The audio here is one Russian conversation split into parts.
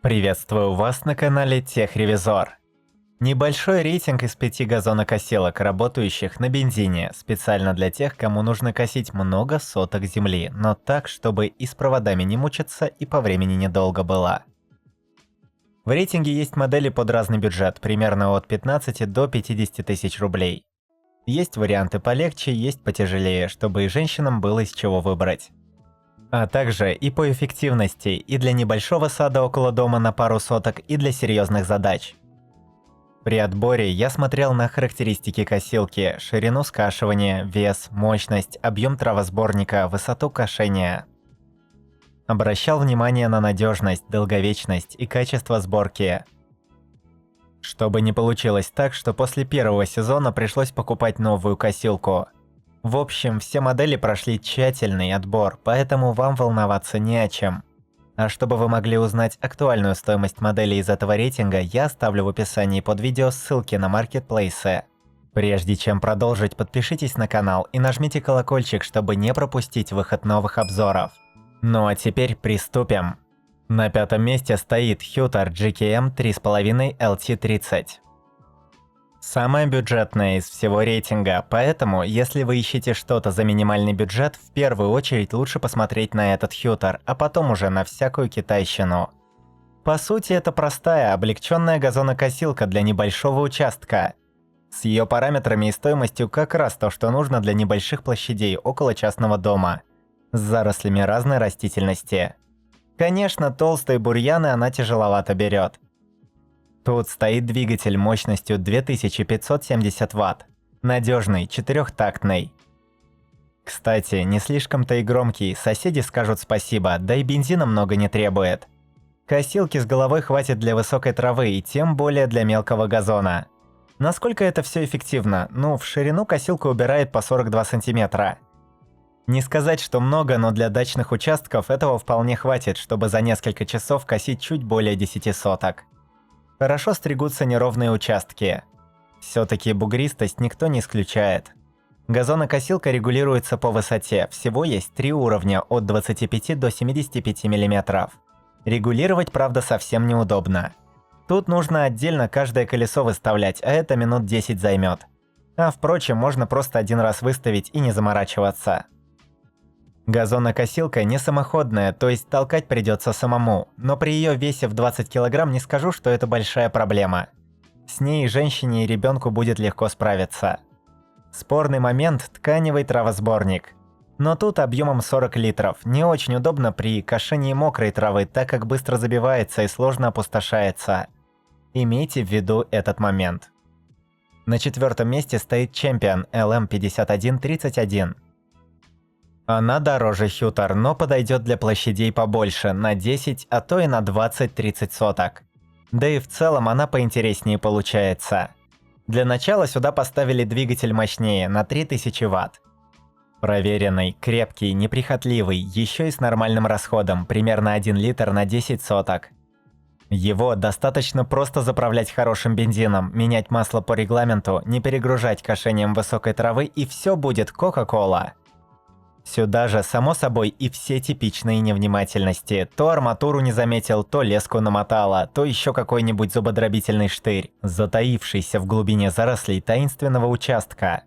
Приветствую вас на канале Техревизор. Небольшой рейтинг из 5 газонокосилок, работающих на бензине, специально для тех, кому нужно косить много соток земли, но так, чтобы и с проводами не мучиться, и по времени недолго было. В рейтинге есть модели под разный бюджет, примерно от 15 до 50 тысяч рублей. Есть варианты полегче, есть потяжелее, чтобы и женщинам было из чего выбрать. А также и по эффективности, и для небольшого сада около дома на пару соток, и для серьезных задач. При отборе я смотрел на характеристики косилки, ширину скашивания, вес, мощность, объем травосборника, высоту кошения. Обращал внимание на надежность, долговечность и качество сборки. Чтобы не получилось так, что после первого сезона пришлось покупать новую косилку. В общем, все модели прошли тщательный отбор, поэтому вам волноваться не о чем. А чтобы вы могли узнать актуальную стоимость моделей из этого рейтинга, я оставлю в описании под видео ссылки на маркетплейсы. Прежде чем продолжить, подпишитесь на канал и нажмите колокольчик, чтобы не пропустить выход новых обзоров. Ну а теперь приступим. На пятом месте стоит Hutar GKM 3.5 LT30. Самая бюджетная из всего рейтинга, поэтому, если вы ищете что-то за минимальный бюджет, в первую очередь лучше посмотреть на этот Hutar, а потом уже на всякую китайщину. По сути, это простая, облегченная газонокосилка для небольшого участка. С ее параметрами и стоимостью как раз то, что нужно для небольших площадей около частного дома, с зарослями разной растительности. Конечно, толстые бурьяны она тяжеловато берет. Тут стоит двигатель мощностью 2570 Вт, надежный, четырехтактный. Кстати, не слишком-то и громкий, соседи скажут спасибо, да и бензина много не требует. Косилки с головой хватит для высокой травы и тем более для мелкого газона. Насколько это все эффективно? Ну, в ширину косилка убирает по 42 сантиметра. Не сказать, что много, но для дачных участков этого вполне хватит, чтобы за несколько часов косить чуть более 10 соток. Хорошо стригутся неровные участки. Все-таки бугристость никто не исключает. Газонокосилка регулируется по высоте, всего есть 3 уровня от 25 до 75 мм. Регулировать, правда, совсем неудобно. Тут нужно отдельно каждое колесо выставлять, а это минут 10 займет. А впрочем, можно просто один раз выставить и не заморачиваться. Газонокосилка не самоходная, то есть толкать придется самому, но при ее весе в 20 кг не скажу, что это большая проблема. С ней женщине и ребенку будет легко справиться. Спорный момент – тканевый травосборник. Но тут объемом 40 литров, не очень удобно при кошении мокрой травы, так как быстро забивается и сложно опустошается. Имейте в виду этот момент. На четвертом месте стоит Champion LM5131. Она дороже Hutar, но подойдет для площадей побольше, на 10, а то и на 20-30 соток. Да и в целом она поинтереснее получается. Для начала сюда поставили двигатель мощнее, на 3000 Вт. Проверенный, крепкий, неприхотливый, еще и с нормальным расходом, примерно 1 литр на 10 соток. Его достаточно просто заправлять хорошим бензином, менять масло по регламенту, не перегружать кошением высокой травы, и все будет Coca-Cola. Сюда же, само собой, и все типичные невнимательности. То арматуру не заметил, то леску намотала, то еще какой-нибудь зубодробительный штырь, затаившийся в глубине зарослей таинственного участка.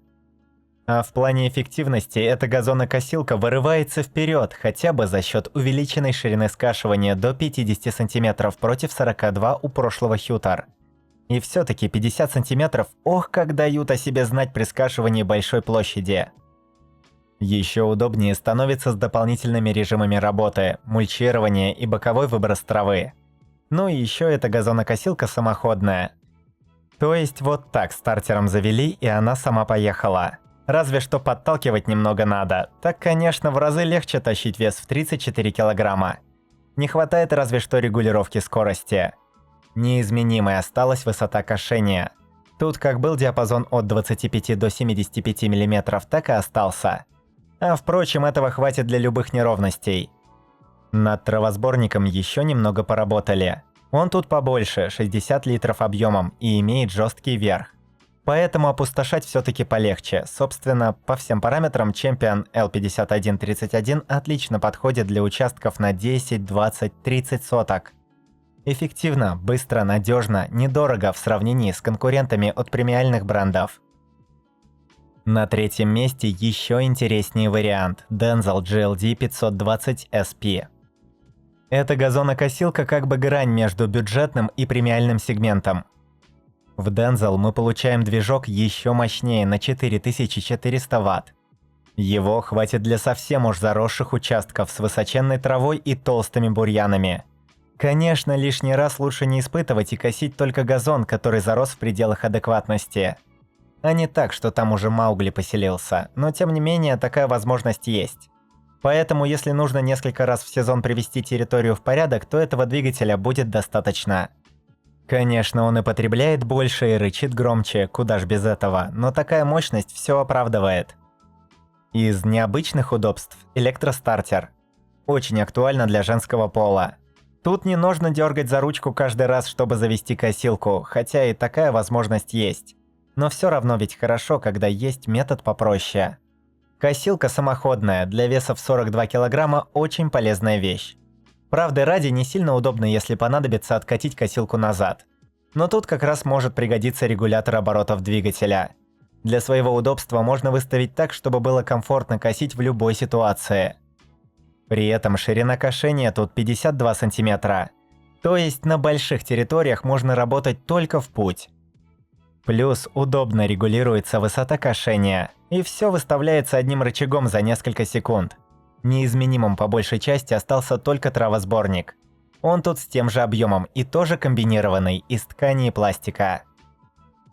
А в плане эффективности эта газонокосилка вырывается вперед, хотя бы за счет увеличенной ширины скашивания до 50 см против 42 у прошлого Hutar. И все-таки 50 см, ох, как дают о себе знать при скашивании большой площади. Еще удобнее становится с дополнительными режимами работы, мульчирования и боковой выброс травы. Ну и еще эта газонокосилка самоходная. То есть вот так стартером завели, и она сама поехала. Разве что подталкивать немного надо. Так, конечно, в разы легче тащить вес в 34 килограмма. Не хватает разве что регулировки скорости. Неизменимой осталась высота кошения. Тут как был диапазон от 25 до 75 мм, так и остался. А впрочем, этого хватит для любых неровностей. Над травосборником еще немного поработали. Он тут побольше, 60 литров объемом, и имеет жесткий верх. Поэтому опустошать все-таки полегче. Собственно, по всем параметрам Champion L5131 отлично подходит для участков на 10, 20, 30 соток. Эффективно, быстро, надежно, недорого в сравнении с конкурентами от премиальных брендов. На третьем месте еще интереснее вариант Denzel GLD 520 SP. Эта газонокосилка как бы грань между бюджетным и премиальным сегментом. В Denzel мы получаем движок еще мощнее на 4400 Вт. Его хватит для совсем уж заросших участков с высоченной травой и толстыми бурьянами. Конечно, лишний раз лучше не испытывать и косить только газон, который зарос в пределах адекватности. А не так, что там уже Маугли поселился, но тем не менее такая возможность есть. Поэтому если нужно несколько раз в сезон привести территорию в порядок, то этого двигателя будет достаточно. Конечно, он и потребляет больше и рычит громче, куда ж без этого, но такая мощность все оправдывает. Из необычных удобств – электростартер. Очень актуально для женского пола. Тут не нужно дергать за ручку каждый раз, чтобы завести косилку, хотя и такая возможность есть. Но все равно ведь хорошо, когда есть метод попроще. Косилка самоходная, для веса в 42 килограмма очень полезная вещь. Правды ради, не сильно удобно, если понадобится откатить косилку назад. Но тут как раз может пригодиться регулятор оборотов двигателя. Для своего удобства можно выставить так, чтобы было комфортно косить в любой ситуации. При этом ширина кошения тут 52 сантиметра. То есть на больших территориях можно работать только в путь. Плюс удобно регулируется высота кошения, и все выставляется одним рычагом за несколько секунд. Неизменимым по большей части остался только травосборник. Он тут с тем же объемом и тоже комбинированный из ткани и пластика.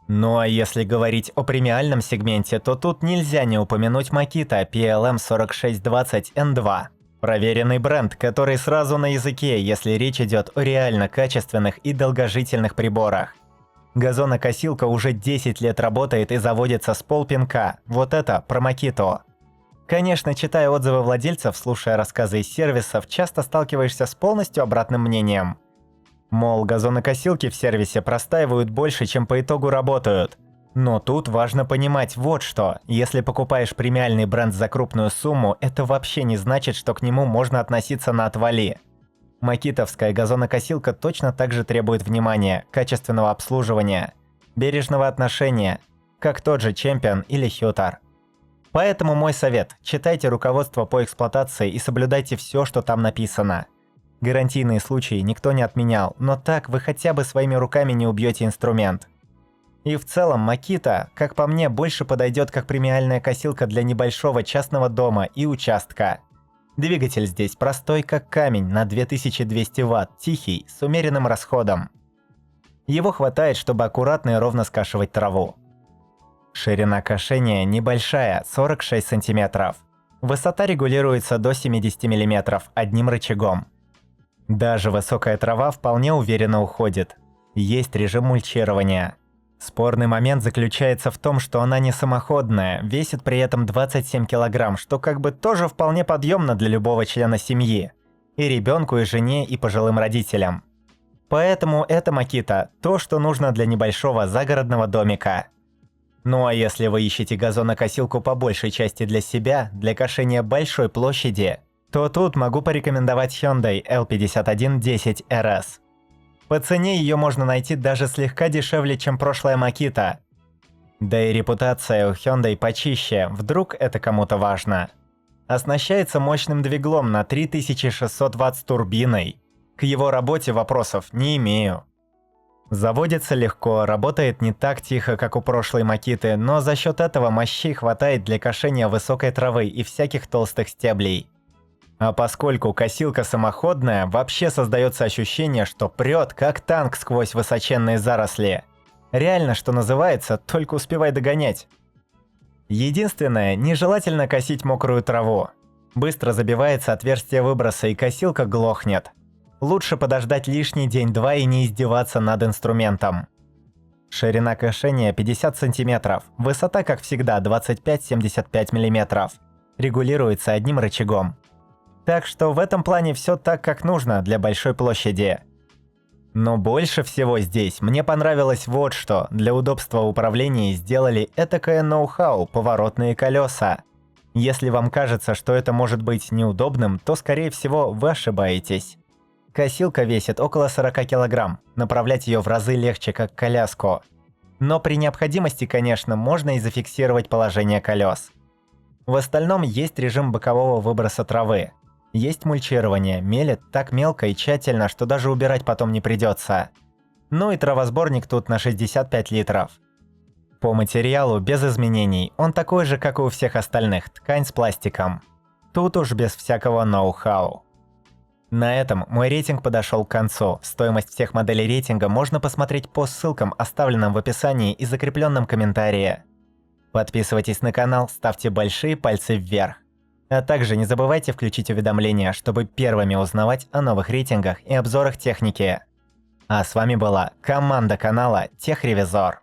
Ну а если говорить о премиальном сегменте, то тут нельзя не упомянуть Makita PLM4620N2. Проверенный бренд, который сразу на языке, если речь идет о реально качественных и долгожительных приборах. Газонокосилка уже 10 лет работает и заводится с полпинка. Вот это про Makito. Конечно, читая отзывы владельцев, слушая рассказы из сервисов, часто сталкиваешься с полностью обратным мнением. Мол, газонокосилки в сервисе простаивают больше, чем по итогу работают. Но тут важно понимать вот что. Если покупаешь премиальный бренд за крупную сумму, это вообще не значит, что к нему можно относиться на отвали. Макитовская газонокосилка точно так же требует внимания, качественного обслуживания, бережного отношения, как тот же Champion или Hutar. Поэтому мой совет – читайте руководство по эксплуатации и соблюдайте все, что там написано. Гарантийные случаи никто не отменял, но так вы хотя бы своими руками не убьете инструмент. И в целом Makita, как по мне, больше подойдет как премиальная косилка для небольшого частного дома и участка. Двигатель здесь простой как камень на 2200 Вт, тихий, с умеренным расходом. Его хватает, чтобы аккуратно и ровно скашивать траву. Ширина кошения небольшая, 46 см. Высота регулируется до 70 мм одним рычагом. Даже высокая трава вполне уверенно уходит. Есть режим мульчирования. Спорный момент заключается в том, что она не самоходная, весит при этом 27 кг, что как бы тоже вполне подъемно для любого члена семьи. И ребенку, и жене, и пожилым родителям. Поэтому это Makita – то, что нужно для небольшого загородного домика. Ну а если вы ищете газонокосилку по большей части для себя, для кошения большой площади, то тут могу порекомендовать Hyundai L5110 RS. По цене ее можно найти даже слегка дешевле, чем прошлая Makita. Да и репутация у Hyundai почище, вдруг это кому-то важно. Оснащается мощным двиглом на 3600 Вт с турбиной. К его работе вопросов не имею. Заводится легко, работает не так тихо, как у прошлой Makita, но за счет этого мощей хватает для кошения высокой травы и всяких толстых стеблей. А поскольку косилка самоходная, вообще создается ощущение, что прет как танк сквозь высоченные заросли. Реально, что называется, только успевай догонять. Единственное, нежелательно косить мокрую траву. Быстро забивается отверстие выброса и косилка глохнет. Лучше подождать лишний день-два и не издеваться над инструментом. Ширина кошения 50 см, высота, как всегда, 25-75 мм. Регулируется одним рычагом. Так что в этом плане все так, как нужно для большой площади. Но больше всего здесь мне понравилось вот что. Для удобства управления сделали этакое ноу-хау – поворотные колеса. Если вам кажется, что это может быть неудобным, то скорее всего вы ошибаетесь. Косилка весит около 40 кг, направлять ее в разы легче, как коляску. Но при необходимости, конечно, можно и зафиксировать положение колес. В остальном есть режим бокового выброса травы. Есть мульчирование, мелет так мелко и тщательно, что даже убирать потом не придется. Ну и травосборник тут на 65 литров. По материалу без изменений, он такой же, как и у всех остальных, ткань с пластиком. Тут уж без всякого ноу-хау. На этом мой рейтинг подошел к концу. Стоимость всех моделей рейтинга можно посмотреть по ссылкам, оставленным в описании и закрепленном комментарии. Подписывайтесь на канал, ставьте большие пальцы вверх. А также не забывайте включить уведомления, чтобы первыми узнавать о новых рейтингах и обзорах техники. А с вами была команда канала Техревизор.